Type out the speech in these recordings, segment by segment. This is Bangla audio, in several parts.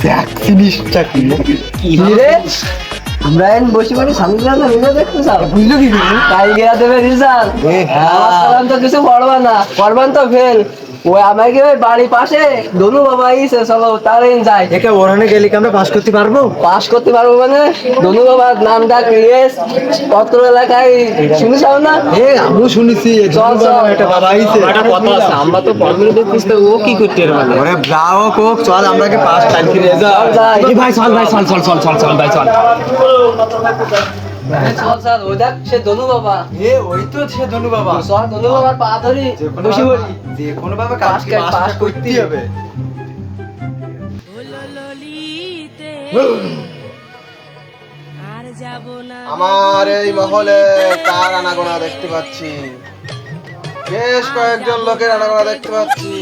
দেখ জিনিসটা কি কি রে আমরা এন বসে বসে সামনে মিলে দেখতে চাও বুঝলো কি কাল গেরা দেবে রেজাল্ট আমার তো কিছু পড়বা তো ফেল ওই আমাকে ওই বাড়ির পাশে দনু বাবা আইছে চলো তারে যাই একা ওরানে গেলে কি আমরা পাস করতে পারবো মানে দনু বাবার নামটা ক্রিয়েস পত্র এলাকায় শুনেছাও না আমিও শুনেছি চল, চল। একটা বাবা আইছে একটা কথা আছে, আমরা তো ফর্মুলা দেখতেছি, ও কি করতে পারবে? ওরে যাও কোক চল আমরা কি পাস টাইম ফিরে যাও যাই। এই ভাই চল ভাই, চল চল চল চল চল ভাই চল। চল ওই দেখ সে দনু বাবা ওই তো সে ধনু বাবা চল দনু বাবার পা ধরি বসে পড়ি যে কোনো ভাবে পাস করতেই হবে আমার এই মহলে কার আনাগোনা দেখতে পাচ্ছি, বেশ কয়েকজন লোকের আনাগোনা দেখতে পাচ্ছি।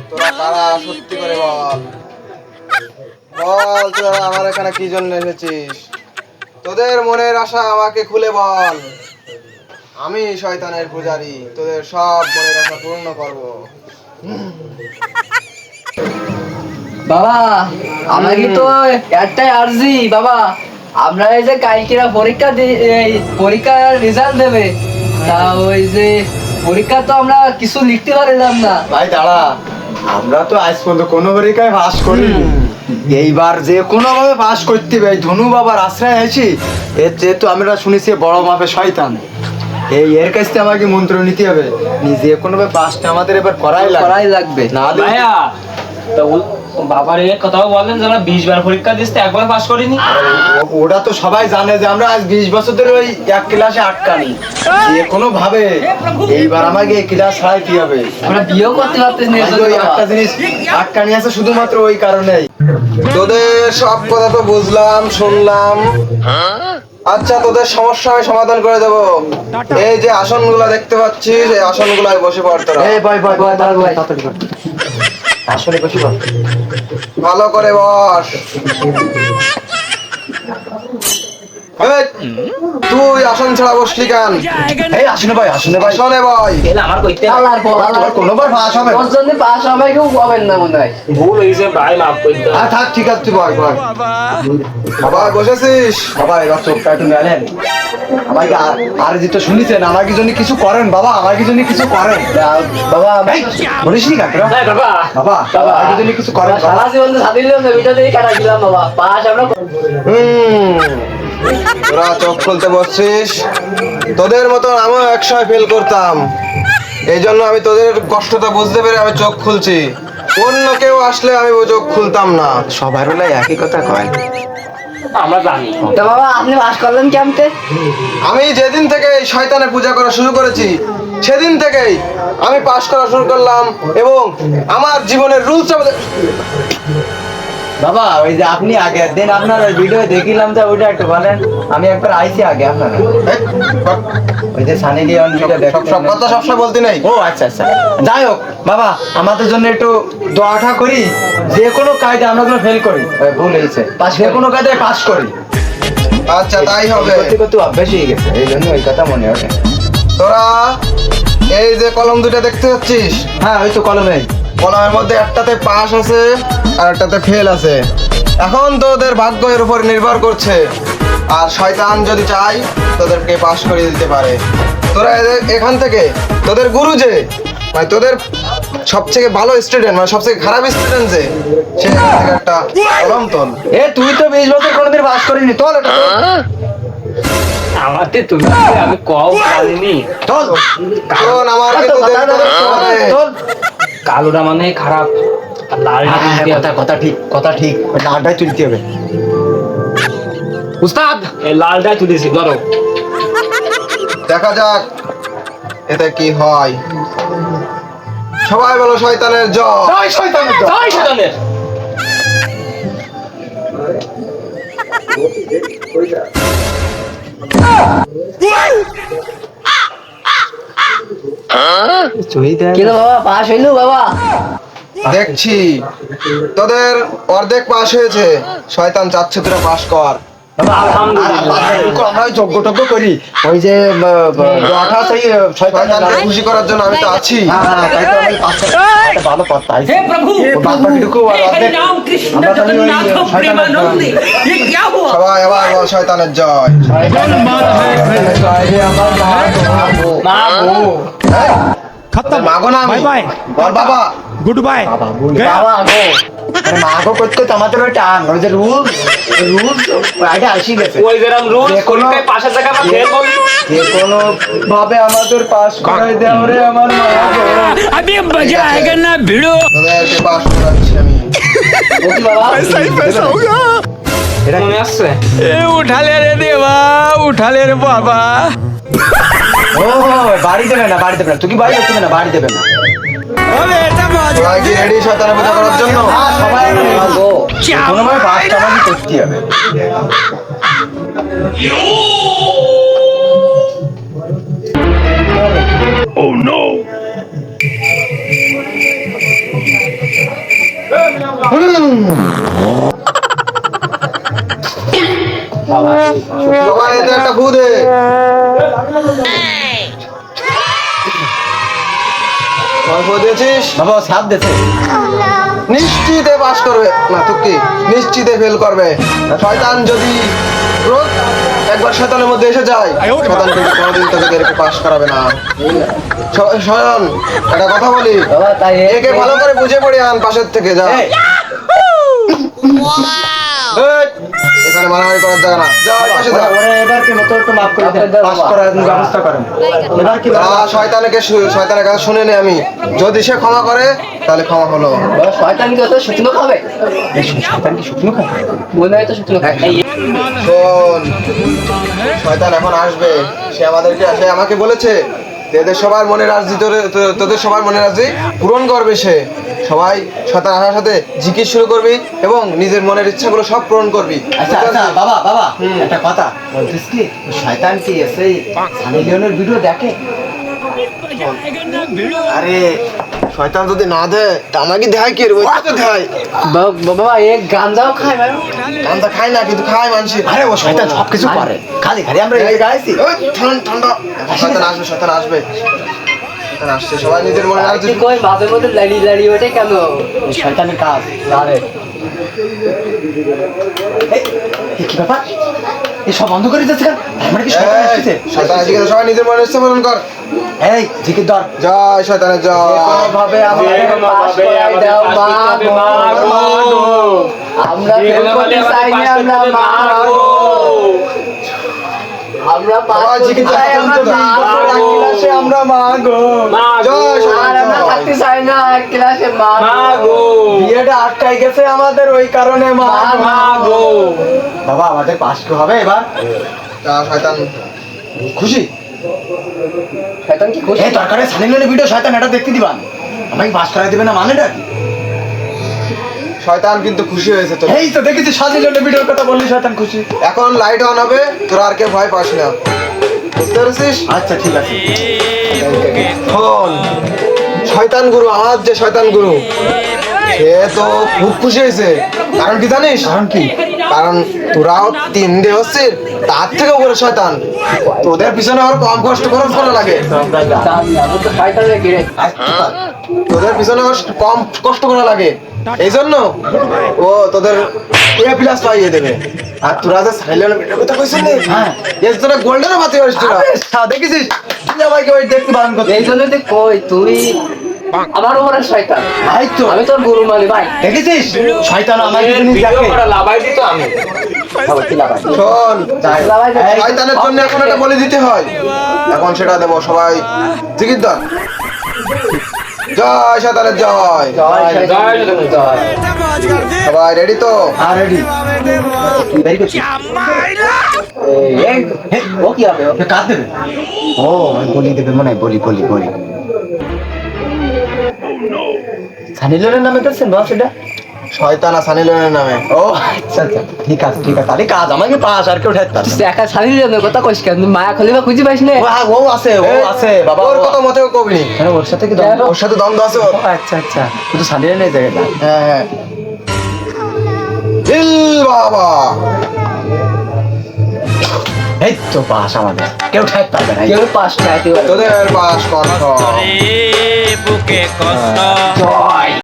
তোরা কারা সত্যি করে বল, বল তোরা আমার এখানে কি জন্য এসেছিস? তোদের মনের আশা আমাকে খুলে বল। আমি শয়তানের পূজারী, তোদের সব মনের আশা পূর্ণ করব। বাবা আমাকে তো একটাই আরজি বাবা, আমরা এই যে কালকেরা পরীক্ষার রেজাল্ট দেবে, তা ওই যে পরীক্ষা তো আমরা কিছু লিখতে পারলাম না। ভাই দাঁড়া, আমরা তো আজ পর্যন্ত কোনো পরীক্ষায় পাস করিনি, এইবার যে কোনো ভাবে পাস করতে হবে। এই ধনু বাবার আশ্রয় আছি, এর যেহেতু আমরা শুনেছি বড় মাপে শয়তান, এর কাছ থেকে আমাকে মন্ত্র নিতে হবে, নিজে কোনো ভাবে পাসটা আমাদের এবার করাই লাগবে না দিলে- ভাইয়া তো বাবার এই কথাও বলেন যারা 20 বার পরীক্ষা দিচ্ছে একবার পাস করিনি। ওটা তো সবাই জানে যে আমরা আজ 20 বছর ধরে ওই এক ক্লাসে আটকানি, যে কোনো ভাবে এইবার আমাকে এই ক্লাস ছাড়াইতে হবে। আমরা বিয়েও করতে পারতেছি না এর জন্য ওই বাবা। একটা জিনিস আটকানি আছে শুধুমাত্র ওই কারণেই। তোদের সব কথা তো বুঝলাম, শুনলাম। আচ্ছা, তোদের সমস্যা আমি সমাধান করে দেবো। এই যে আসনগুলা দেখতে পাচ্ছিস, এই আসনগুলায় বসে পড় তোরা। এই বয় বয় বয় দাঁড়া ভাই। আসলে বসি বল। ভালো করে বস। এই, তুই আসন ছাড়া বসলি কেন? এই আসলে ভাই আসলে ভাই আসনে বয়। এলা আমার কইতে আল্লাহর পর তোর কোনোবার পাস হবে না। ওর জন্য পাস হবে কেউ পাবেন না মনে হয়। ভুল হইছে ভাই, মাফ করে দাও। আর থাক ঠিক আছে তুই বয় বয়। আবার বসেছিস? বাবা এবার চোখটা একটু মেলেন, আমাকে আর যেটা শুনেছেন আমার কি জন্য কিছু করেন বাবা, আমার কি জন্য কিছু করেন বাবা এই, বলিস নি কাকরা এই বাবা, বাবা বাবা আমার কি জন্য কিছু করেন বাবা? সারা জীবন তো সাথে দিলাম ভিডিও দিয়ে কাটা দিলাম বাবা, পাস আমরা তোরা চোখ খুলতে বসছিস, তোদের মতন আমিও একসময় ফেল করতাম। এই জন্য আমি তোদের কষ্টটা বুঝতে পেরে আমি চোখ খুলছি। অন্য কেউ আসলে আমি চোখ খুলতাম না। সবার বেলায় একই কথা কয়। আমরা জানি। তো বাবা আপনি পাস করলেন কেমতে? আমি যেদিন থেকে এই শয়তানের পূজা করা শুরু করেছি, সেদিন থেকেই আমি পাস করা শুরু করলাম, এবং আমার জীবনের রুলস বাবা ওই যে আপনি আগের দিন আপনার ওই ভিডিও দেখিলাম যে ওইটা একটু বলেন, আমি একবার আইছি আগে আপনার ওই যে সানি লিওন ভিডিও সব সব কথা সবসময় বলতে নেই। ও আচ্ছা আচ্ছা, যাই হোক বাবা আমাদের জন্য একটু দোয়াটা করি, যে কোনো কাজে আমরা যেন ফেল করি, ওই ভুল হয়েছে যে কোনো কাজে পাস করি। আচ্ছা, তাই হবে। করতে করতে অভ্যাস হয়ে গেছে, এই জন্য ওই কথা মনে ওঠে। তোরা এই যে কলম দুটো দেখতে পাচ্ছিস, হ্যাঁ ওই তো কলমে, কলমের মধ্যে একটাতে পাস আছে আর একটাতে ফেল আছে। এখন তোদের ভাগ্য এর উপর নির্ভর করছে, আর শয়তান যদি চাই তোদেরকে পাস করিয়ে দিতে পারে। তোরা এখান থেকে তোদের গুরু যে, মানে তোদের সবথেকে ভালো স্টুডেন্ট, মানে সবথেকে খারাপ স্টুডেন্ট যে, সেখান থেকে একটা কলম তোল। এ তুই তো 20 বছর কোনোদিন পাস করিনি, তোল এটা তোল। আমাতে তুমি আমি কও জানিনি। তোল কারণ আমার কিন্তু দেরি করতে হবে। তোল। কালোটা মানে খারাপ, আর লালটা হ্যাঁ, তুলতে হবে। কথা ঠিক ওই লালটাই তুলতে হবে। উস্তাদ এই লালটাই তুলেছি, ধরো। দেখা যাক এতে কি হয়। সবাই বলো শয়তানের জয়। জয় শয়তানের জয়। জয় শয়তানের। কিন্তু বাবা পাস হইলো বাবা? দেখছি তোদের অর্ধেক পাস হয়েছে, শয়তান চাচ্ছে তোরা পাস কর। আলহামদুলিল্লাহ। আমরা ওই যজ্ঞ করি ওই যে দোয়াটা সেই শয়তানকে খুশি করার জন্য আমি তো আছি। তাই তো আমি একটা ভালো কথা हे प्रभु বাদবাকিটুকু আর हे हरि অর্ধেক राम कृष्ण আমরা তাহলে ওই जगन्नाथ শয়তানের प्रेमानंद ये क्या हुआ সবাই আবার বল শয়তানের জয়। মা গো তোর মাগো না আমি। বল বাবা। गुड बाय বাবা গো আরে মাগো করতে তো আমাদের ওই টান ওই যে রুল আগে আসি গেছে ওই যেরকম রুল যে কোনো- পরীক্ষায় পাশের জায়গা আমরা ফেল বলি যে কোনো ভাবে আমাদের পাস করাই দেও রে আমার মা গো। अभी मजा आएगा ना भिड़ो তোদেরকে পাস করাচ্ছি আমি। এটা মনে আসছে उठा ले रे देवा उठा ले रे बाबा ও বাড়ি দেবে না বাড়ি দেবে না তুই কি বাড়ি দেবে না বাড়ি দেবে না সবাই কি রেডি শয়তানের পূজা করার জন্য? হ্যাঁ, সবাই গো কোনো ভাবে পাসটা আমাকে করতে হবে সবাই এতে একটা ফু দে। সবাই ফু দিয়েছিস? বাবা ও সাপ দেছে নিশ্চিতে পাস করবে না তুই কি নিশ্চিতে ফেল করবে। শয়তান যদি রোজ একবার শয়তানের মধ্যে এসে যায় শয়তান কিন্তু কোনোদিন তোকে এরকম পাস করাবে না। শয়তান একটা কথা বলি বাবা তাই একে ভালো করে বুঝে পড়ে আন পাশের থেকে যা। এই, এই, এখানে মারামারি করার জায়গা না যা ওই পাশে যা। ওরে এবার কি মতো একটু মাফ করে দেন পাস করার ব্যবস্থা করেন এবার কি শয়তানের কাছে শুনে নে আমি যদি সে ক্ষমা করে তাহলে ক্ষমা হলো। শয়তান কি তো শুকনো খাবে শয়তান কি শুকনো খায় মনে হয় তো শুকনো খাবে শোন শয়তান এখন আসবে সে আমাকে বলেছে যে এদের সবার মনের আর্জি তোদের সবার মনের আর্জি পূরণ করবে সে। সবাই শয়তান আসার সাথে জিকির শুরু করবি এবং নিজের মনের ইচ্ছাগুলো সব পূরণ করবি। আচ্ছা আচ্ছা বাবা বাবা একটা কথা বলছিস কি শয়তান কি এসে সানি লিওনের ভিডিও দেখে আরে শয়তান যদি না দেয় তা আমাকে দেয় কি রে? ওই তো দেয়। বাবা এক গাঞ্জাও খায় ভাই গান্দা খায় না কিন্তু খায় মানুষের। আরে ও শয়তান সব কিছু করে খালি খালি আমরা এই গাইছি ওই ঠান্ডা শয়তান আসবে শয়তান আসবে শয়তান আসছে সবাই নিজের মনের আর্জি তুই কই মাঝে মধ্যে দাঁড়িয়ে ওঠে কেন শয়তানের কাজ আরে এই কি ব্যাপার এই সব বন্ধ করে দিতেছে কেন আমরা কি শয়তান এসেছে শয়তান আসছে সবাই নিজের মনের ইচ্ছা পূরণ কর। এই জিকির ধর জয় শয়তানের জয়। কোনোভাবে আমাদের পাস করাই দাও মা গো আমরা ফেল করতে চাই না আমরা মা গো আমরা পাস সবাই করতে জিকির চাই আমরা মা গো ক্লাসে আমরা মা গো জয় আর আমরা শয়তান থাকতে চাই না এক ক্লাসে মা গো বিয়েটা আটকাই গেছে আমাদের ওই কারণে মা গো বাবা আমাদের পাস কি হবে এবার শয়তান খুশি শয়তান কি খুশি এই দরকারে সানি লিওনের ভিডিও শয়তান এটা দেখতে দিবান আমাকে পাস করাই দিবে না মানেটা কি শয়তান কিন্তু খুশি হয়েছে তো। এই তো দেখেছি সানি লিওনের ভিডিওর কথা বললি শয়তান খুশি এখন লাইট অন হবে তোরা আর কেউ ভয় পাস না বুঝতে পেরেছিস? আচ্ছা ঠিক আছে শোন শয়তান গুরু আমার যে শয়তান গুরু সে তো খুব খুশি হয়েছে কারণ কি জানিস? কারণ কি কারণ তোরাও তিন ডে হচ্ছিস তার থেকে উপরে শয়তান তোদের পিছনে আর কম কষ্ট খরচ করা লাগে আমি তো শয়তানের গিরে তোদের পিছনে আর কম কষ্ট করা লাগে এই জন্য ও তোদের এ প্লাস পাইয়ে দেবে আর তোরা যে সাইলেন্ট ভিডিও কথা কইছিস না হ্যাঁ। এর জন্য গোল্ডেনও পাতি পারিস তোরা দেখেছিস তুই আমাকে ওই দেখতে বারণ করতে এই জন্য তুই কই তুই আমার উপরে শয়তান ভাই তো আমি তোর গুরু মানি ভাই দেখেছিস শয়তান আমাকে জিনিস ভিডিও দেখে করা লাভাই দিত আমি বাবা কি লাগাই শোন লাগাই দে। এই, শয়তানের জন্য এখন একটা বলে দিতে হয় এখন সেটা দেবো সবাই জিকির দান জয় শয়তানের জয় জয় শয়তান জয় সবাই রেডি তো? আর রেডি তুই বেরি করছিস ও কি হবে কাজ দেবে ও বলি দেবে মনে হয় বলি বলি বলি সানি লিওনের নামে করছেন বস এটা শয়তান আর সানি লিওনের নামে। ও আচ্ছা আচ্ছা ঠিক আছে তাহলে কাজ আমাকে পাস আর কেউ ঠাইতে পারবে না। দেখা ছাড়ি দিলে কথা কইস কেন তুই মায়া খলিফা খুঁজে পাইস না ও আছে বাবা ওর কথা মতেও কবি হ্যাঁ ওর সাথে কি দ্বন্দ্ব? ওর সাথে দ্বন্দ্ব আছে ওর। ও, আচ্ছা আচ্ছা শুধু সানি লিওনের জায়গাটা হ্যাঁ হ্যাঁ ইল বাবা এই তো পাস আমাদের কেউ ঠাইতে পারবে না কেউ পাস খাইতে পারবে না। তোদের পাস কর বুকে কষ্ট জয়